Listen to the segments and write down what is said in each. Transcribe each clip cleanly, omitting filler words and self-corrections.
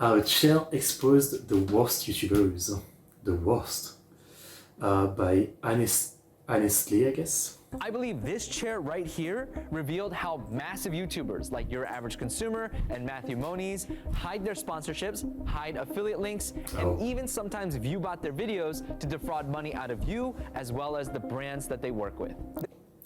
How a chair exposed the worst YouTubers. The worst. By Honestly, I guess. I believe this chair right here revealed how massive YouTubers like Your Average Consumer and Matthew Moniz hide their sponsorships, hide affiliate links, and even sometimes view bot their videos to defraud money out of you as well as the brands that they work with.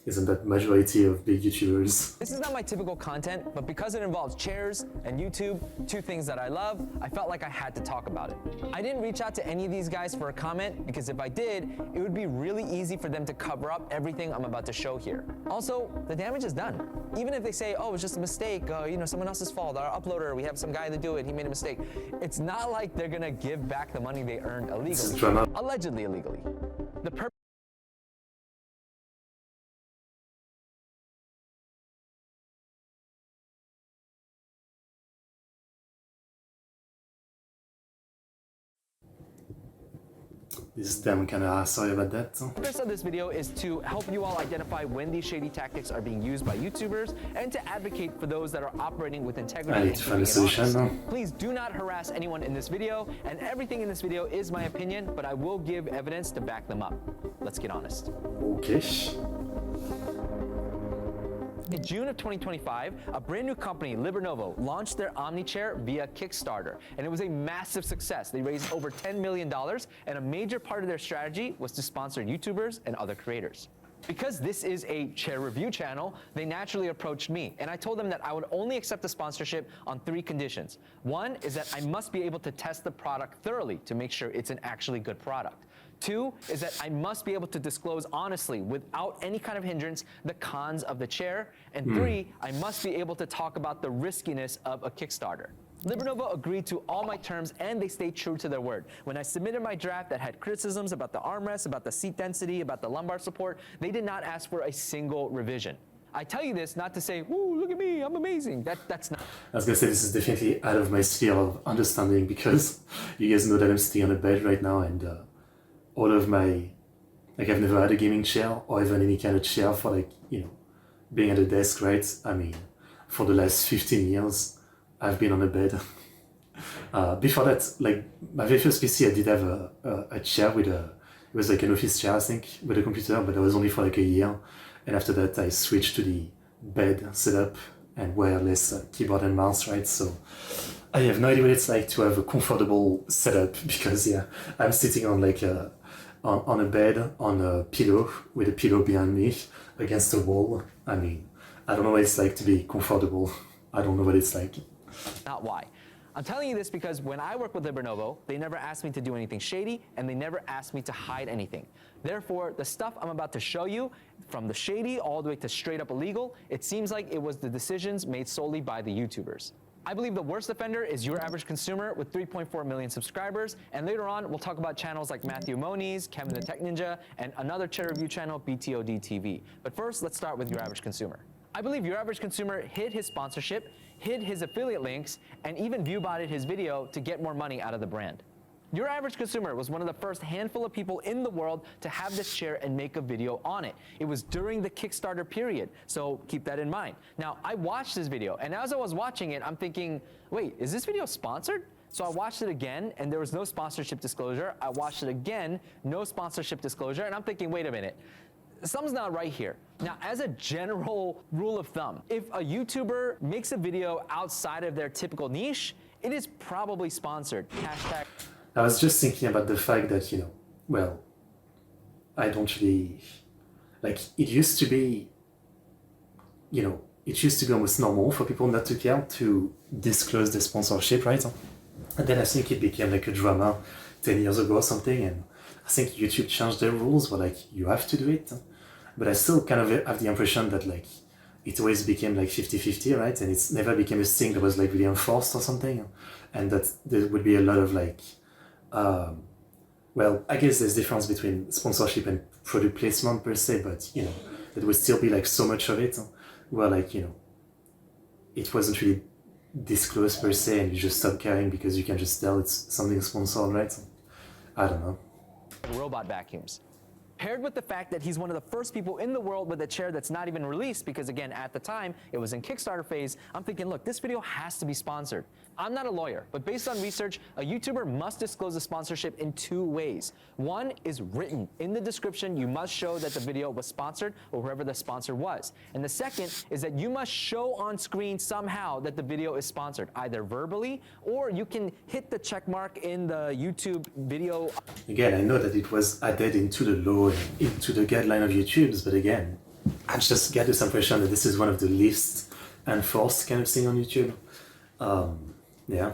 Isn't that majority of big YouTubers? This is not my typical content, but because it involves chairs and YouTube, two things that I love, I felt like I had to talk about it. I didn't reach out to any of these guys for a comment because if I did, it would be really easy for them to cover up everything I'm about to show here. Also, the damage is done. Even if they say, oh, it's just a mistake, someone else's fault, our uploader, we have some guy to do it, he made a mistake. It's not like they're gonna give back the money they earned illegally. Allegedly illegally. The purpose This damn kinda sorry about that. The purpose of this video is to help you all identify when these shady tactics are being used by YouTubers and to advocate for those that are operating with integrity. I need to find a solution now. Please do not harass anyone in this video, and everything in this video is my opinion, but I will give evidence to back them up. Let's get honest. Okay. In June of 2025, a brand new company, Libernovo, launched their Omni chair via Kickstarter, and it was a massive success. They raised over $10 million, and a major part of their strategy was to sponsor YouTubers and other creators. Because this is a chair review channel, they naturally approached me, and I told them that I would only accept the sponsorship on 3 conditions. One is that I must be able to test the product thoroughly to make sure it's an actually good product. 2 is that I must be able to disclose honestly, without any kind of hindrance, the cons of the chair. And 3, I must be able to talk about the riskiness of a Kickstarter. Libernovo agreed to all my terms and they stayed true to their word. When I submitted my draft that had criticisms about the armrest, about the seat density, about the lumbar support, they did not ask for a single revision. I tell you this not to say, "Ooh, look at me, I'm amazing." That's not. I was gonna say this is definitely out of my sphere of understanding because you guys know that I'm sitting on a bed right now and all of my, like I've never had a gaming chair or even any kind of chair for like, being at a desk, right? I mean, for the last 15 years, I've been on a bed. Before that, like my very first PC, I did have a chair with it was like an office chair, I think, with a computer, but that was only for like a year. And after that, I switched to the bed setup and wireless keyboard and mouse, right? So I have no idea what it's like to have a comfortable setup because yeah, I'm sitting on like on a bed, on a pillow, with a pillow behind me against a wall. I mean, I don't know what it's like to be comfortable. I don't know what it's like. Not why. I'm telling you this because when I work with Libernovo, they never asked me to do anything shady and they never asked me to hide anything. Therefore, the stuff I'm about to show you, from the shady all the way to straight up illegal, it seems like it was the decisions made solely by the YouTubers. I believe the worst offender is Your Average Consumer with 3.4 million subscribers, and later on we'll talk about channels like Matthew Moniz, Kevin the Tech Ninja, and another chair review channel, BTOD TV. But first, let's start with Your Average Consumer. I believe Your Average Consumer hid his sponsorship, hid his affiliate links, and even view-botted his video to get more money out of the brand. Your Average Consumer was one of the first handful of people in the world to have this chair and make a video on it. It was during the Kickstarter period, so keep that in mind. Now, I watched this video, and as I was watching it, I'm thinking, wait, is this video sponsored? So I watched it again, and there was no sponsorship disclosure. I watched it again, no sponsorship disclosure, and I'm thinking, wait a minute. Something's not right here. Now, as a general rule of thumb, if a YouTuber makes a video outside of their typical niche, it is probably sponsored. Hashtag. I was just thinking about the fact that, well, I don't really, like, it used to be, it used to be almost normal for people not to care to disclose the sponsorship, right? And then I think it became like a drama 10 years ago or something, and I think YouTube changed their rules where, like, you have to do it. But I still kind of have the impression that, like, it always became like 50-50, right? And it's never became a thing that was like really enforced or something. And that there would be a lot of like, well, I guess there's difference between sponsorship and product placement per se, but there would still be like so much of it where like, it wasn't really disclosed per se and you just stop caring because you can just tell it's something sponsored, right? I don't know. Robot vacuums. Paired with the fact that he's one of the first people in the world with a chair that's not even released because, again, at the time, it was in Kickstarter phase, I'm thinking, look, this video has to be sponsored. I'm not a lawyer, but based on research, a YouTuber must disclose a sponsorship in 2 ways. One is written. In the description, you must show that the video was sponsored or whoever the sponsor was. And the second is that you must show on screen somehow that the video is sponsored, either verbally or you can hit the check mark in the YouTube video. Again, I know that it was added into the law, into the guideline of YouTube's, but again, I just get this impression that this is one of the least enforced kind of thing on YouTube. Yeah,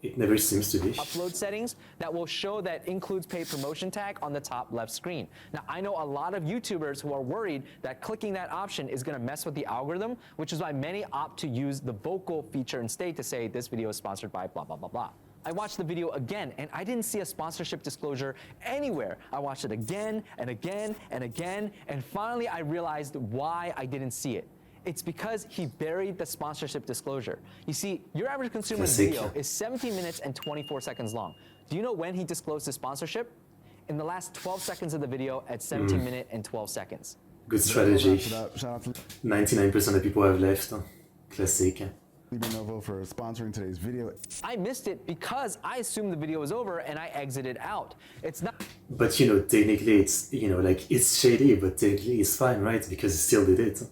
it never seems to be. Upload settings that will show that includes paid promotion tag on the top left screen. Now, I know a lot of YouTubers who are worried that clicking that option is going to mess with the algorithm, which is why many opt to use the vocal feature instead to say this video is sponsored by blah, blah, blah, blah. I watched the video again, and I didn't see a sponsorship disclosure anywhere. I watched it again and again and again, and finally I realized why I didn't see it. It's because he buried the sponsorship disclosure. You see, your average consumer's video is 17 minutes and 24 seconds long. Do you know when he disclosed his sponsorship? In the last 12 seconds of the video at 17 minutes and 12 seconds. Good strategy. 99% of people have left. Classic. Lenovo for sponsoring today's video. I missed it because I assumed the video was over and I exited out. It's not. But you know, technically it's, you know, like it's shady, but technically it's fine, right? Because he still did it.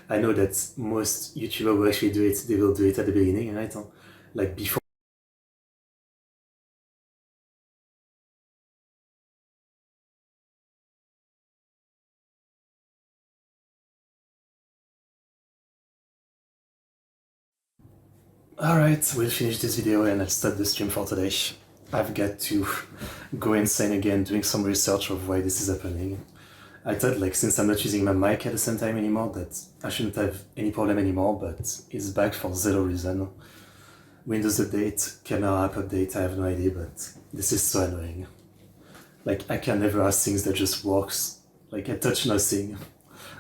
I know that most YouTubers who actually do it, they will do it at the beginning, right? Like before. Alright, we'll finish this video and I'll stop the stream for today. I've got to go insane again doing some research of why this is happening. I thought, like, since I'm not using my mic at the same time anymore, that I shouldn't have any problem anymore, but it's back for zero reason. Windows update, camera app update, I have no idea, but this is so annoying. Like, I can never have things that just works. Like, I touch nothing.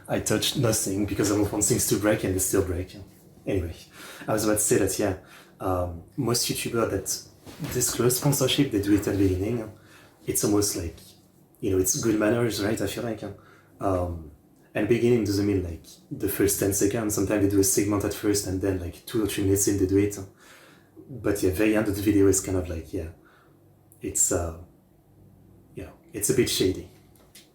I touch nothing because I don't want things to break and they still break. Anyway, I was about to say that, yeah, most YouTubers that disclose sponsorship, they do it at the beginning. It's almost like, you know, it's good manners, right? I feel like. And beginning doesn't mean like the first 10 seconds. Sometimes they do a segment at first and then like 2 or 3 minutes in they do it. But yeah, very end of the video is kind of like, yeah, it's, you know, it's a bit shady.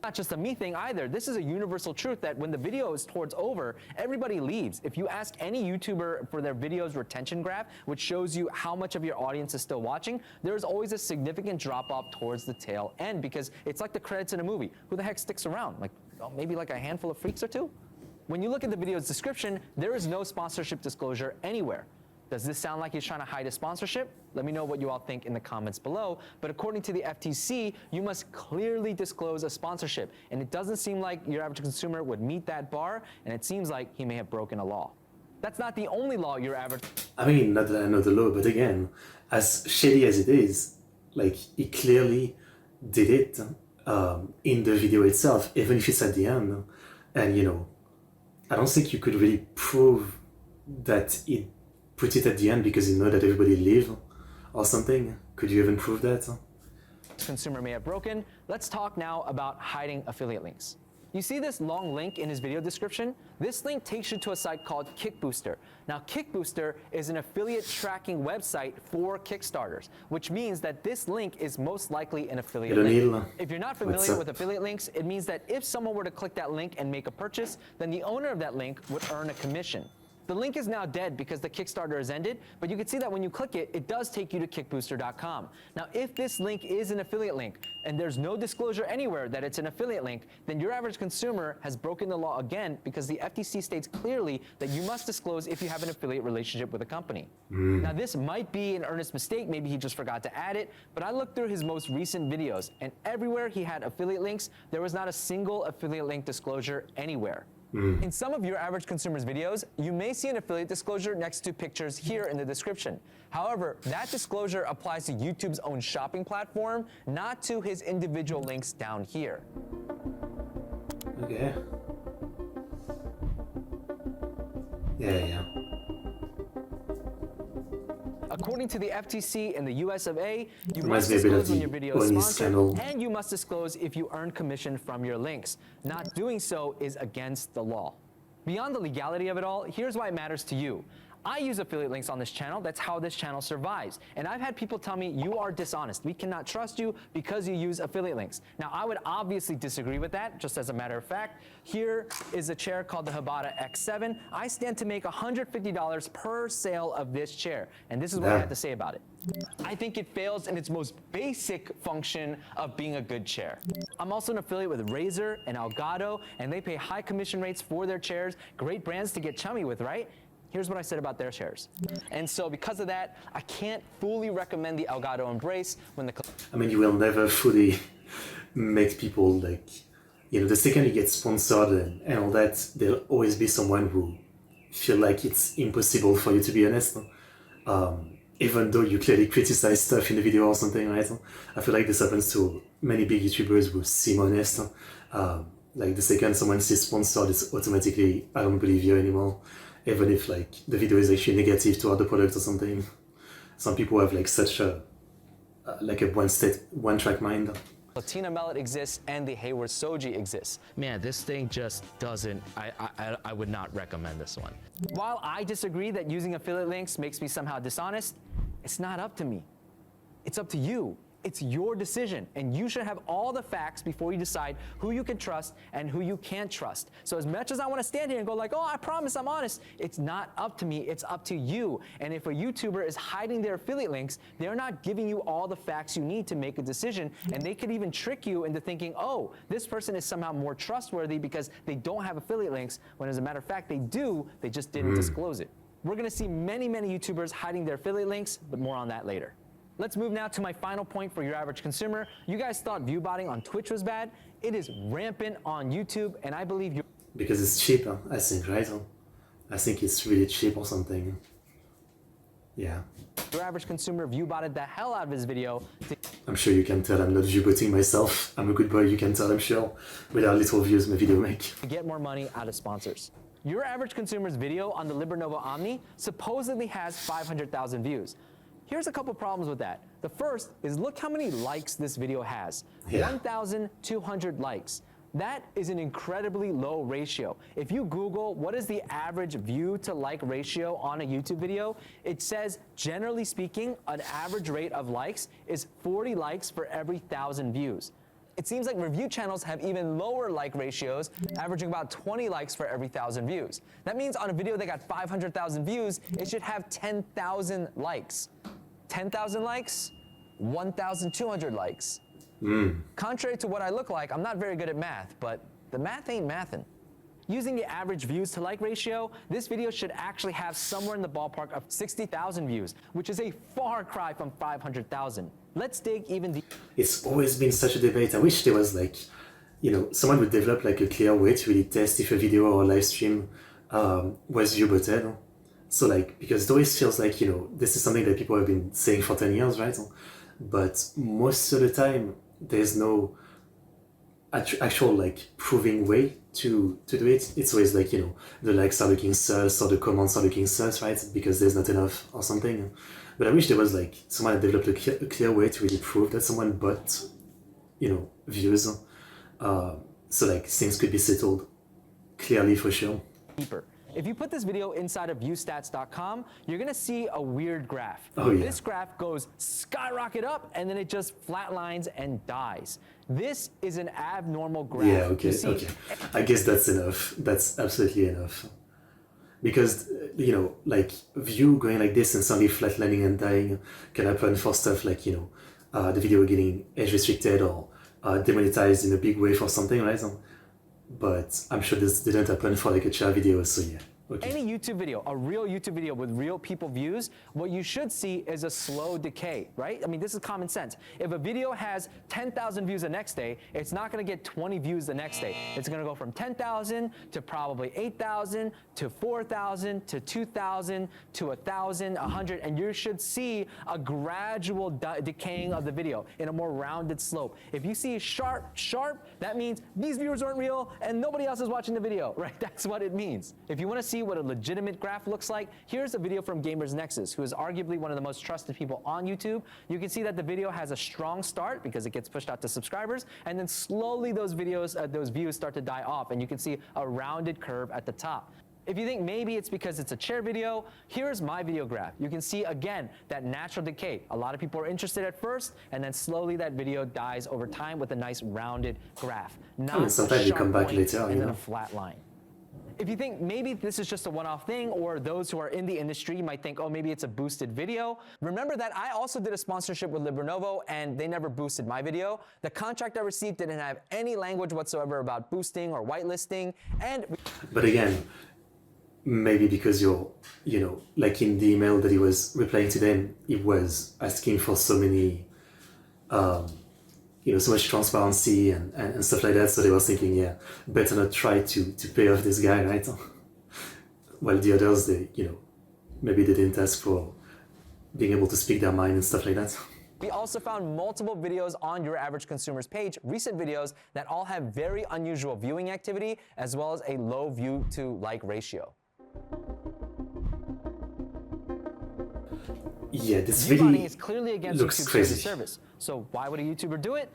Not just a me thing either. This is a universal truth that when the video is towards over, everybody leaves. If you ask any YouTuber for their video's retention graph, which shows you how much of your audience is still watching, there's always a significant drop off towards the tail end because it's like the credits in a movie. Who the heck sticks around? Like, oh, maybe like a handful of freaks or two? When you look at the video's description, there is no sponsorship disclosure anywhere. Does this sound like he's trying to hide a sponsorship? Let me know what you all think in the comments below. But according to the FTC, you must clearly disclose a sponsorship. And it doesn't seem like your average consumer would meet that bar, and it seems like he may have broken a law. That's not the only law your average... I mean, not that I know the law, but again, as shady as it is, like, he clearly did it in the video itself, even if it's at the end. And, you know, I don't think you could really prove that it put it at the end because you know that everybody leave or something. Could you even prove that? Consumer may have broken. Let's talk now about hiding affiliate links. You see this long link in his video description? This link takes you to a site called Kickbooster. Now, Kickbooster is an affiliate tracking website for Kickstarters, which means that this link is most likely an affiliate link. If you're not familiar with affiliate links, it means that if someone were to click that link and make a purchase, then the owner of that link would earn a commission. The link is now dead because the Kickstarter has ended, but you can see that when you click it, it does take you to kickbooster.com. Now, if this link is an affiliate link and there's no disclosure anywhere that it's an affiliate link, then your average consumer has broken the law again because the FTC states clearly that you must disclose if you have an affiliate relationship with a company. Now, this might be an earnest mistake. Maybe he just forgot to add it, but I looked through his most recent videos, and everywhere he had affiliate links, there was not a single affiliate link disclosure anywhere. In some of your average consumer's videos, you may see an affiliate disclosure next to pictures here in the description. However, that disclosure applies to YouTube's own shopping platform, not to his individual links down here. Okay. Yeah. According to the FTC in the US of A, you must disclose when your video is sponsored, and you must disclose if you earn commission from your links. Not doing so is against the law. Beyond the legality of it all, here's why it matters to you. I use affiliate links on this channel. That's how this channel survives. And I've had people tell me, you are dishonest. We cannot trust you because you use affiliate links. Now, I would obviously disagree with that, just as a matter of fact. Here is a chair called the Habata X7. I stand to make $150 per sale of this chair. And this is what I have to say about it. I think it fails in its most basic function of being a good chair. I'm also an affiliate with Razer and Elgato, and they pay high commission rates for their chairs. Great brands to get chummy with, right? Here's what I said about their chairs. And so because of that, I can't fully recommend the Elgato Embrace when the... I mean, you will never fully make people like, you know, the second you get sponsored and all that, there'll always be someone who feel like it's impossible for you to be honest. Even though you clearly criticize stuff in the video or something, right? I feel like this happens to many big YouTubers who seem honest. Like the second someone says sponsored, it's automatically, I don't believe you anymore. Even if like the video is actually negative toward the product or something. Some people have like such a like a one-track mind. Latina Mellet exists and the Hayward Soji exists. Man, this thing just doesn't, I would not recommend this one. While I disagree that using affiliate links makes me somehow dishonest, it's not up to me. It's up to you. It's your decision, and you should have all the facts before you decide who you can trust and who you can't trust. So as much as I want to stand here and go like, oh, I promise I'm honest, it's not up to me, it's up to you. And if a YouTuber is hiding their affiliate links, they're not giving you all the facts you need to make a decision, and they could even trick you into thinking, oh, this person is somehow more trustworthy because they don't have affiliate links, when as a matter of fact, they do, they just didn't disclose it. We're gonna see many, many YouTubers hiding their affiliate links, but more on that later. Let's move now to my final point for your average consumer. You guys thought view botting on Twitch was bad. It is rampant on YouTube, and I believe you... Because it's cheap, I think, right? I think it's really cheap or something. Yeah. Your average consumer view botted the hell out of his video. I'm sure you can tell I'm not view botting myself. I'm a good boy, you can tell, I'm sure. With how little views my video make. To get more money out of sponsors. Your average consumer's video on the Librenovo Omni supposedly has 500,000 views. Here's a couple problems with that. The first is look how many likes this video has. 1,200 likes. That is an incredibly low ratio. If you Google what is the average view to like ratio on a YouTube video, it says, generally speaking, an average rate of likes is 40 likes for every 1,000 views. It seems like review channels have even lower like ratios, averaging about 20 likes for every 1,000 views. That means on a video that got 500,000 views, it should have 10,000 likes. 10,000 likes, 1,200 likes. Contrary to what I look like, I'm not very good at math, but the math ain't mathin'. Using the average views to like ratio, this video should actually have somewhere in the ballpark of 60,000 views, which is a far cry from 500,000. Let's dig even deeper. It's always been such a debate. I wish there was like, you know, someone would develop like a clear way to really test if a video or a live stream was view botted. So like, because it always feels like, you know, this is something that people have been saying for 10 years, right? But most of the time, there's no actual like proving way to do it. It's always like, you know, the likes are looking sus or the comments are looking sus, right? Because there's not enough or something. But I wish there was like someone that developed a clear way to really prove that someone bought, you know, views. So like things could be settled clearly for sure. Deeper. If you put this video inside of viewstats.com, you're gonna see a weird graph. Oh, yeah. This graph goes skyrocket up and then it just flatlines and dies. This is an abnormal graph. Yeah, okay, okay. I guess that's enough. That's absolutely enough. Because, you know, like view going like this and suddenly flatlining and dying can happen for stuff like, you know, the video getting age restricted or demonetized in a big way for something, right? But I'm sure this didn't happen for like a chat video, so yeah. Okay. Any YouTube video, a real YouTube video with real people views, what you should see is a slow decay, right? I mean, this is common sense. If a video has 10,000 views the next day, it's not gonna get 20 views the next day. It's gonna go from 10,000 to probably 8,000 to 4,000 to 2,000 to 1,000, 100, and you should see a gradual decaying of the video in a more rounded slope. If you see sharp, that means these viewers aren't real and nobody else is watching the video, right? That's what it means. If you wanna see what a legitimate graph looks like, here's a video from Gamers Nexus, who is arguably one of the most trusted people on YouTube. You can see that the video has a strong start because it gets pushed out to subscribers, and then slowly those views start to die off, and you can see a rounded curve at the top. If you think maybe it's because it's a chair video, here's my video graph. You can see again that natural decay. A lot of people are interested at first, and then slowly that video dies over time with a nice rounded graph. Not a sometimes you sharp come back point later, and you then know. a flat line. If you think maybe this is just a one-off thing, or those who are in the industry might think, oh, maybe it's a boosted video, remember that I also did a sponsorship with Lenovo and they never boosted my video. The contract I received didn't have any language whatsoever about boosting or whitelisting, and But again, maybe because you're, you know, like in the email that he was replying to them, he was asking for so many, you know, so much transparency and stuff like that. So they were thinking, yeah, better not try to pay off this guy, right? While the others, they, you know, maybe they didn't ask for being able to speak their mind and stuff like that. we also found multiple videos on Your Average Consumer's page, recent videos that all have very unusual viewing activity, as well as a low view to like ratio. Yeah, this View botting really is clearly against looks YouTube's crazy. service. So why would a YouTuber do it?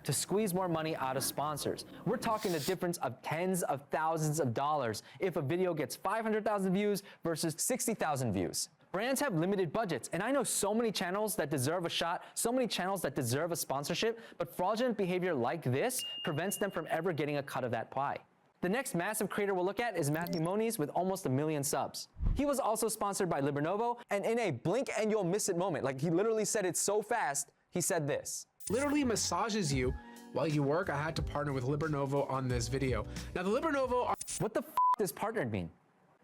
To squeeze more money out of sponsors. We're talking the difference of tens of thousands of dollars if a video gets 500,000 views versus 60,000 views. Brands have limited budgets, and I know so many channels that deserve a shot, so many channels that deserve a sponsorship, but fraudulent behavior like this prevents them from ever getting a cut of that pie. The next massive creator we'll look at is Matthew Moniz with almost 1 million subs. He was also sponsored by Lenovo, and in a blink and you'll miss it moment, like he literally said it so fast, he said this. Literally massages you while you work. I had to partner with Lenovo on this video. Now the Lenovo are What the f does partnered mean?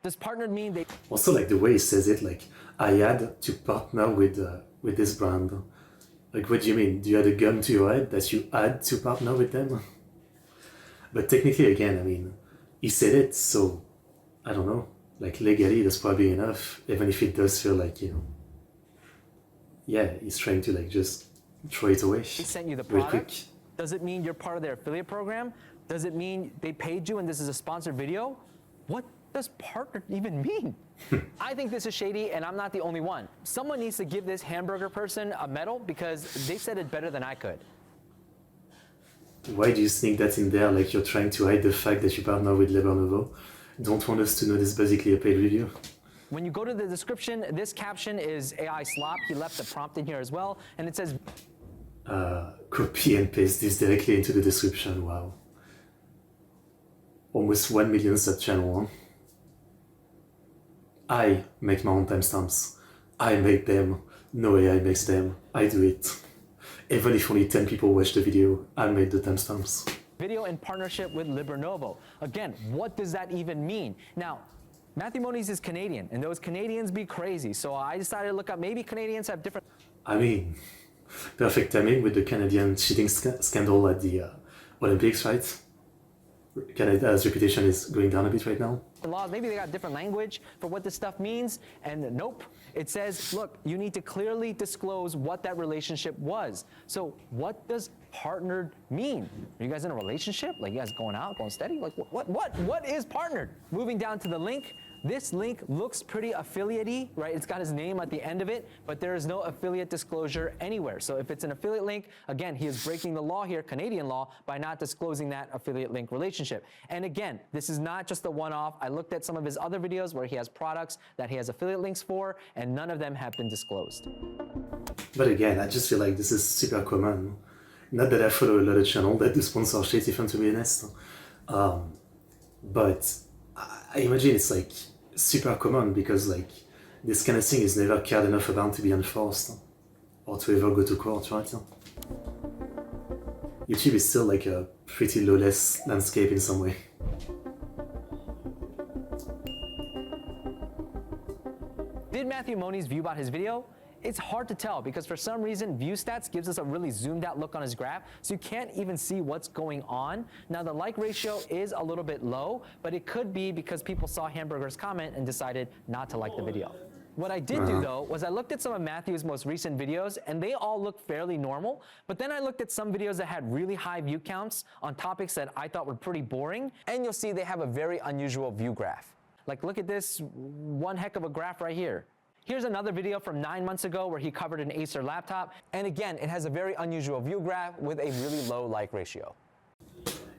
Does partnered mean they Also, like the way he says it, like I had to partner with this brand. Like, what do you mean? Do you had a gun to your head that you had to partner with them? But technically, again, I mean, he said it, so I don't know. Like legally, that's probably enough, even if it does feel like, you know, yeah, he's trying to like just throw it away. They sent you the real product? quick. Does it mean you're part of their affiliate program? Does it mean they paid you and this is a sponsored video? What does partner even mean? I think this is shady, and I'm not the only one. Someone needs to give this hamburger person a medal because they said it better than I could. Why do you think that's in there? Like you're trying to hide the fact that you partner with Lenovo? Don't want us to know this is basically a paid video? When you go to the description, this caption is AI slop. He left the prompt in here as well, and it says, Copy and paste this directly into the description. Wow. Almost 1 million sub channel. Huh? I make my own timestamps. I make them. No AI makes them. I do it. Even if only 10 people watch the video, I made the timestamps. video in partnership with Lenovo. Again, what does that even mean? Now, Matthew Moniz is Canadian, and those Canadians be crazy. So I decided to look up, maybe Canadians have different I mean, perfect timing with the Canadian cheating scandal at the Olympics, right? Canada's reputation is going down a bit right now. laws. Maybe they got different language for what this stuff means. And nope, it says, look, you need to clearly disclose what that relationship was. So what does partnered mean? Are you guys in a relationship? Like you guys going out, going steady? Like what is partnered? Moving down to the link. This link looks pretty affiliate-y, right? It's got his name at the end of it, but there is no affiliate disclosure anywhere. So if it's an affiliate link, again, he is breaking the law here, Canadian law, by not disclosing that affiliate link relationship. And again, this is not just a one-off. I looked at some of his other videos where he has products that he has affiliate links for, and none of them have been disclosed. But again, I just feel like this is super common. Not that I follow a lot of channels that do sponsor shit, if I'm to be honest. But I imagine it's like super common because like this kind of thing is never cared enough about to be enforced or to ever go to court, right? YouTube is still like a pretty lawless landscape in some way. Did Matthew Moniz view about his video? It's hard to tell because for some reason view stats gives us a really zoomed out look on his graph, so you can't even see what's going on. Now the like ratio is a little bit low, but it could be because people saw Hamburger's comment and decided not to like the video. What I did do though was I looked at some of Matthew's most recent videos and they all look fairly normal, but then I looked at some videos that had really high view counts on topics that I thought were pretty boring, and you'll see they have a very unusual view graph. Like look at this one heck of a graph right here. Here's another video from 9 months ago where he covered an Acer laptop, and again, it has a very unusual view graph with a really low like ratio.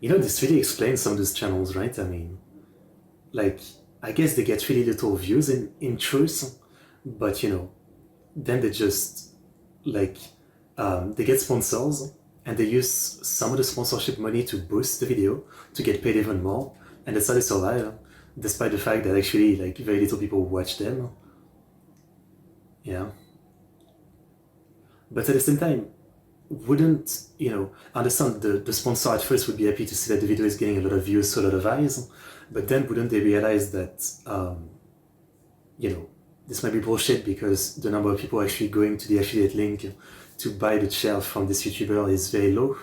You know, this really explains some of these channels, right? I mean, like, I guess they get really little views in truth, but you know, then they just like they get sponsors and they use some of the sponsorship money to boost the video to get paid even more, and that's how they survive, despite the fact that actually like very little people watch them. Yeah. But at the same time, wouldn't, you know, understand the sponsor at first would be happy to see that the video is getting a lot of views, so a lot of eyes, but then wouldn't they realize that, you know, this might be bullshit because the number of people actually going to the affiliate link to buy the chair from this YouTuber is very low,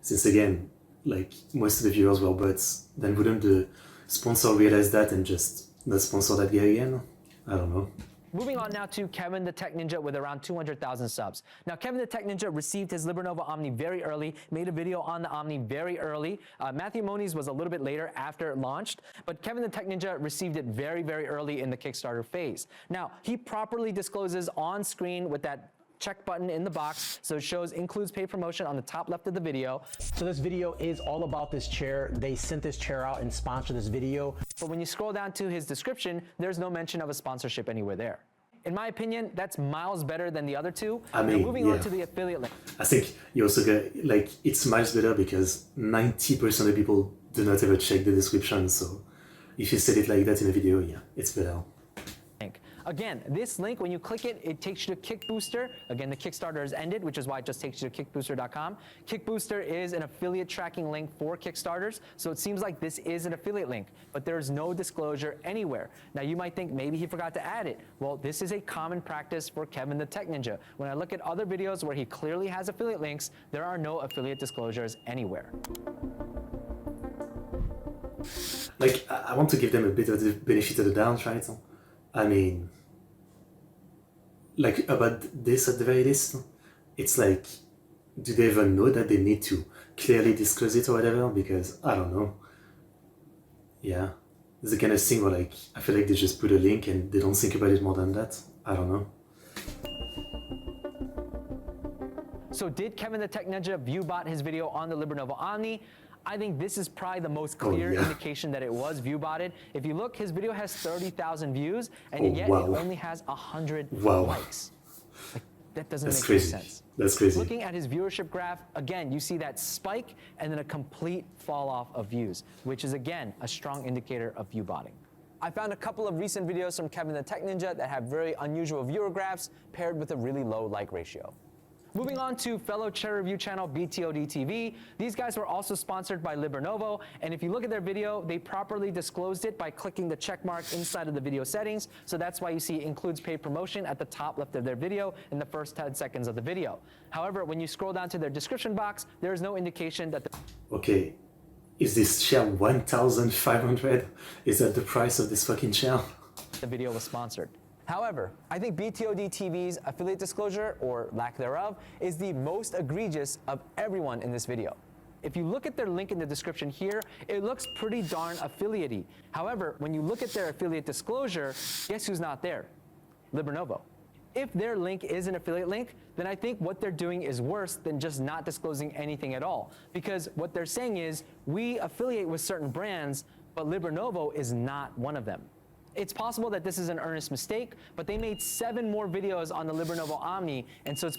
since again, like most of the viewers were bots, then wouldn't the sponsor realize that and just not sponsor that guy again? I don't know. Moving on now to Kevin the Tech Ninja with around 200,000 subs. Now, Kevin the Tech Ninja received his Libernova Omni very early, made a video on the Omni very early. Matthew Moniz was a little bit later after it launched, but Kevin the Tech Ninja received it very, very early in the Kickstarter phase. Now, he properly discloses on screen with that check button in the box, so it shows includes paid promotion on the top left of the video. So this video is all about this chair. They sent this chair out and sponsored this video. But when you scroll down to his description, there's no mention of a sponsorship anywhere there. In my opinion, that's miles better than the other two. I mean, now, moving yeah. on to the affiliate link. I think you also get, like, it's miles better because 90% of people do not ever check the description, so if you said it like that in a video, yeah, it's better. Again, this link, when you click it, it takes you to Kickbooster. Again, the Kickstarter has ended, which is why it just takes you to kickbooster.com. Kickbooster is an affiliate tracking link for Kickstarters, so it seems like this is an affiliate link, but there's no disclosure anywhere. Now, you might think maybe he forgot to add it. Well, this is a common practice for Kevin the Tech Ninja. When I look at other videos where he clearly has affiliate links, there are no affiliate disclosures anywhere. Like, I want to give them a bit of the benefit of the doubt, right? I mean, like, about this at the very least, it's like, do they even know that they need to clearly disclose it or whatever? Because, I don't know. Yeah. It's the kind of thing where, like, I feel like they just put a link and they don't think about it more than that. I don't know. So did Kevin the Tech Ninja viewbot his video on the Libernova Omni? I think this is probably the most clear indication that it was viewbotted. If you look, his video has 30,000 views, and yet it only has 100 likes. Like, that doesn't make any sense. That's crazy. Looking at his viewership graph, again, you see that spike and then a complete fall off of views, which is, again, a strong indicator of viewbotting. I found a couple of recent videos from Kevin the Tech Ninja that have very unusual viewer graphs paired with a really low like ratio. Moving on to fellow chair review channel BTOD TV. These guys were also sponsored by Libernovo, and if you look at their video, they properly disclosed it by clicking the check mark inside of the video settings, so that's why you see includes paid promotion at the top left of their video in the first 10 seconds of the video. However, when you scroll down to their description box, there is no indication that Okay, is this chair 1,500? Is that the price of this fucking chair? the video was sponsored. However, I think BTOD TV's affiliate disclosure, or lack thereof, is the most egregious of everyone in this video. If you look at their link in the description here, it looks pretty darn affiliate-y. However, when you look at their affiliate disclosure, guess who's not there? Libernovo. If their link is an affiliate link, then I think what they're doing is worse than just not disclosing anything at all. Because what they're saying is, we affiliate with certain brands, but Libernovo is not one of them. It's possible that this is an earnest mistake, but they made 7 more videos on the Libernovo Omni, and so it's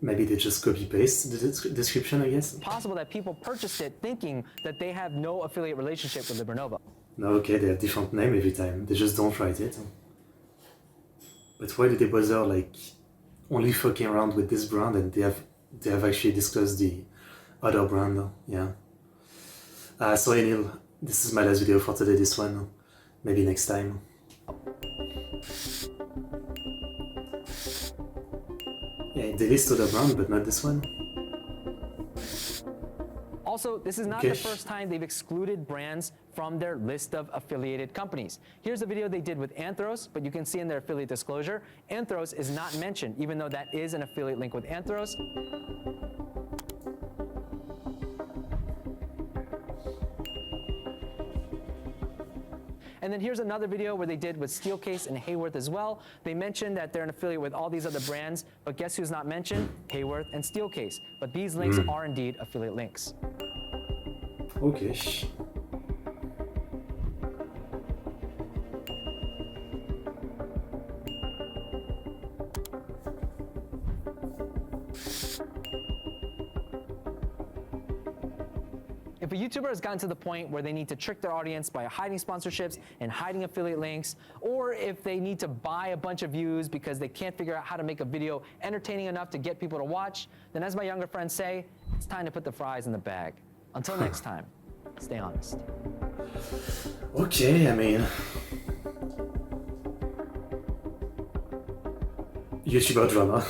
Maybe they just copy-paste the description, I guess? possible that people purchased it thinking that they have no affiliate relationship with Libernovo. No, okay, they have different name every time. They just don't write it. But why do they bother, like, only fucking around with this brand and they have actually disclosed the other brand? Yeah. Sorry, Neil. This is my last video for today, this one. Maybe next time. Yeah, they list other brand, but not this one. Also, this is not the first time they've excluded brands from their list of affiliated companies. Here's a video they did with Anthros, but you can see in their affiliate disclosure, Anthros is not mentioned, even though that is an affiliate link with Anthros. And then here's another video where they did with Steelcase and Hayworth as well. They mentioned that they're an affiliate with all these other brands, but guess who's not mentioned? Hayworth and Steelcase. But these links are indeed affiliate links. Okay. If a YouTuber has gotten to the point where they need to trick their audience by hiding sponsorships and hiding affiliate links, or if they need to buy a bunch of views because they can't figure out how to make a video entertaining enough to get people to watch, then as my younger friends say, it's time to put the fries in the bag. Until next time, stay honest. Okay, I mean, YouTuber drama.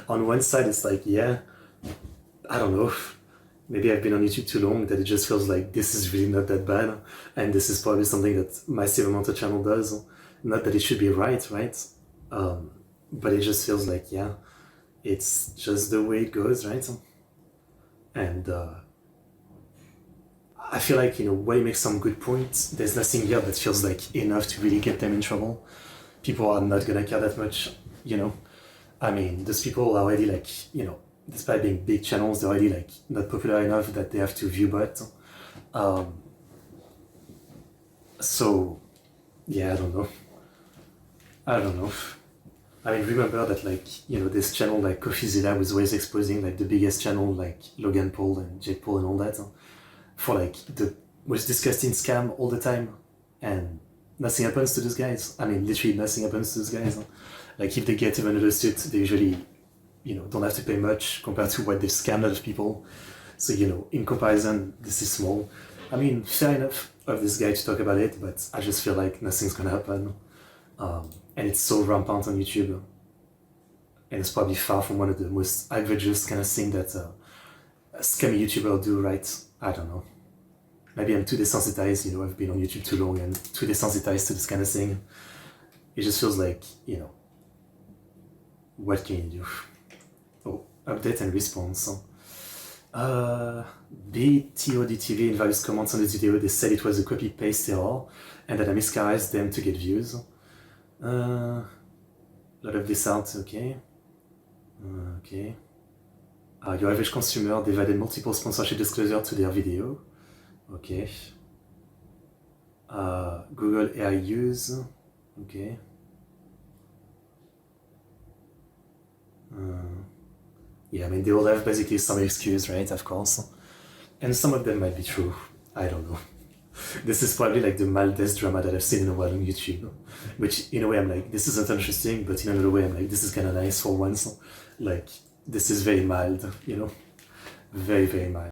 On one side, it's like, yeah, I don't know, maybe I've been on YouTube too long that it just feels like this is really not that bad, and this is probably something that massive amount of channel does. Not that it should be right? But it just feels like, yeah, it's just the way it goes, right? And I feel like, you know, when you make some good points, there's nothing here that feels like enough to really get them in trouble. People are not gonna care that much, you know. I mean, those people are already like, you know, despite being big channels, they're already like not popular enough that they have to view bot. So, yeah, I don't know. I mean, remember that, like, you know, this channel like CoffeeZilla was always exposing like the biggest channel like Logan Paul and Jake Paul and all that for like the most disgusting scam all the time, and nothing happens to those guys. I mean, literally nothing happens to those guys. Like, if they get even a lawsuit, they usually, you know, don't have to pay much compared to what they've scammed out of people. So, you know, in comparison, this is small. I mean, fair enough of this guy to talk about it, but I just feel like nothing's gonna happen. And it's so rampant on YouTube. And it's probably far from one of the most outrageous kind of thing that a scammy YouTuber do, right? I don't know. Maybe I'm too desensitized, you know, I've been on YouTube too long and too desensitized to this kind of thing. It just feels like, you know, what can you do? Oh, update and response. BTODTV in various comments on this video, they said it was a copy-paste error and that I mischaracterized them to get views. A lot of this out, okay. Okay. Your average consumer, they've added multiple sponsorship disclosure to their video. Okay. Google AI use. Okay. Yeah, I mean, they all have basically some excuse, right? Of course. And some of them might be true. I don't know. This is probably like the mildest drama that I've seen in a while on YouTube. Which, in a way, I'm like, this isn't interesting, but in another way, I'm like, this is kind of nice for once. Like, this is very mild, you know? Very, very mild.